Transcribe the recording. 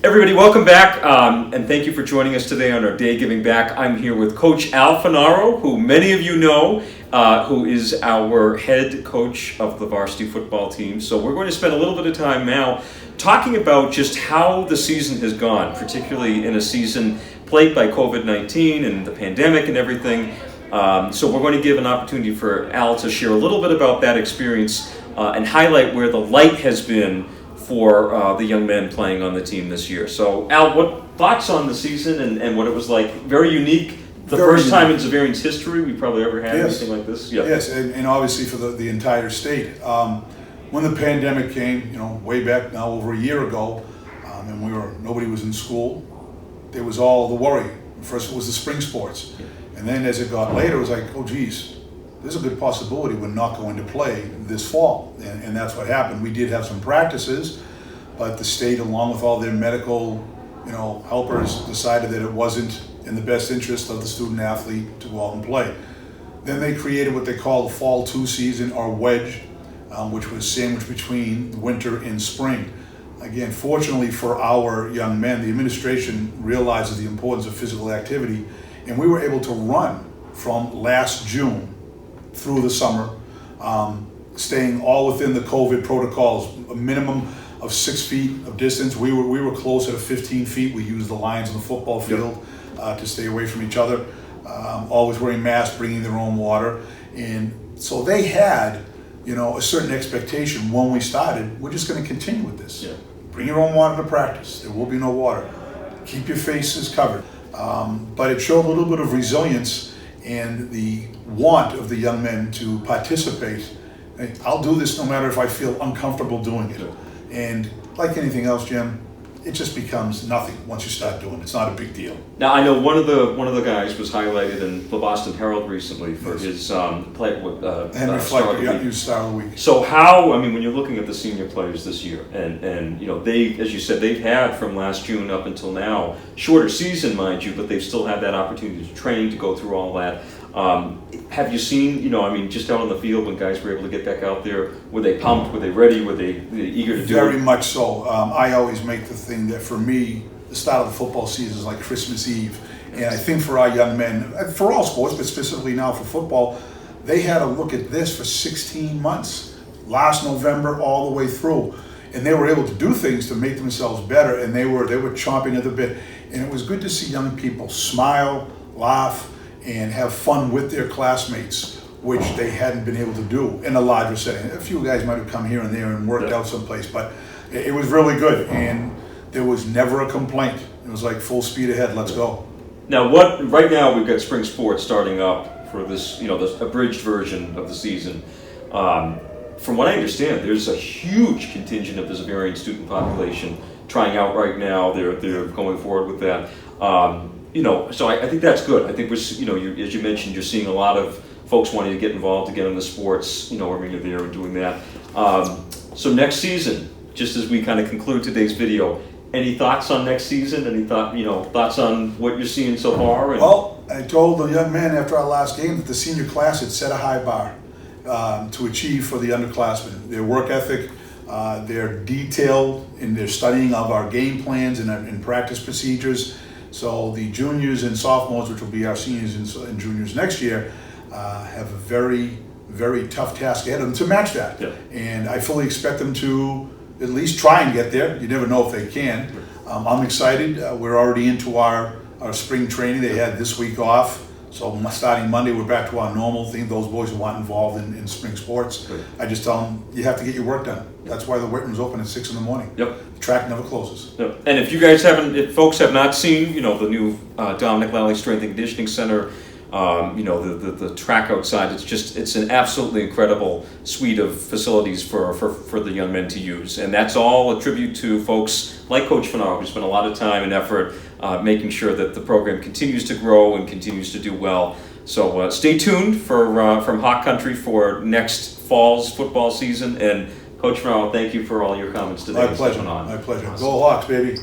Everybody, welcome back, and thank you for joining us today on our Day Giving Back. I'm here with Coach Fornaro, who many of you know, who is our head coach of the varsity football team. So we're going to spend a little bit of time now talking about just how the season has gone, particularly in a season plagued by COVID-19 and the pandemic and everything. So we're going to give an opportunity for Al to share a little bit about that experience and highlight where the light has been for the young men playing on the team this year. So, Al, what thoughts on the season and what it was like? Very unique. The first time in Xaverian's history we probably ever had anything like this. Yeah. Yes, and obviously for the entire state. When the pandemic came, way back now over a year ago, and nobody was in school, there was all the worry. First it was the spring sports, and then as it got later, it was like, oh geez, there's a good possibility we're not going to play this fall, and that's what happened. We did have some practices, but the state, along with all their medical, helpers, decided that it wasn't in the best interest of the student athlete to go out and play. Then they created what they call the Fall 2 season, or wedge, which was sandwiched between winter and spring. Again, fortunately for our young men, the administration realizes the importance of physical activity, and we were able to run from last June through the summer, staying all within the COVID protocols, a minimum of 6 feet of distance. We were closer to 15 feet. We used the lines on the football field to stay away from each other. Always wearing masks, bringing their own water, and so they had, a certain expectation when we started. We're just going to continue with this. Yeah. Bring your own water to practice. There will be no water. Keep your faces covered. But it showed a little bit of resilience and the want of the young men to participate. I'll do this no matter if I feel uncomfortable doing it. And like anything else, Jim, it just becomes nothing once you start doing it. It's not a big deal. Now I know one of the guys was highlighted in the Boston Herald recently for his play with Henry Flecker, he was Star of the Week. So how, when you're looking at the senior players this year, and they, as you said, they've had from last June up until now, shorter season, mind you, but they've still had that opportunity to train, to go through all that. Have you seen, just out on the field when guys were able to get back out there, were they pumped, were they ready, were they eager to do it? Very much so. I always make the thing that for me, the start of the football season is like Christmas Eve. And I think for our young men, for all sports, but specifically now for football, they had to look at this for 16 months, last November all the way through. And they were able to do things to make themselves better, and they were chomping at the bit. And it was good to see young people smile, laugh, and have fun with their classmates, which they hadn't been able to do in a larger setting. A few guys might have come here and there and worked out someplace, but it was really good, and there was never a complaint. It was like full speed ahead, let's go. Now, right now we've got spring sports starting up for this, this abridged version of the season. From what I understand, there's a huge contingent of the Xaverian student population trying out right now. They're going forward with that. So I think that's good. I think as you mentioned, you're seeing a lot of folks wanting to get involved, to get into sports, arena there and doing that. So next season, just as we kind of conclude today's video, any thoughts on next season? Any thoughts on what you're seeing so far? Well, I told the young men after our last game that the senior class had set a high bar to achieve for the underclassmen. Their work ethic, they're detailed in their studying of our game plans and practice procedures. So the juniors and sophomores, which will be our seniors and juniors next year, have a very, very tough task ahead of them to match that. Yeah. And I fully expect them to at least try and get there. You never know if they can. I'm excited. We're already into our spring training. They had this week off. So starting Monday, we're back to our normal thing. Those boys who aren't involved in spring sports, right. I just tell them, you have to get your work done. That's why the weight room's open at 6 a.m. Yep. The track never closes. Yep. And if folks have not seen, the new Dominic Lally Strength and Conditioning Center, the track outside, it's an absolutely incredible suite of facilities for the young men to use. And that's all a tribute to folks like Coach Fornaro, who spent a lot of time and effort making sure that the program continues to grow and continues to do well. So stay tuned from Hawk Country for next fall's football season. And Coach Fornaro, thank you for all your comments today. My pleasure. My pleasure. Go Hawks, baby.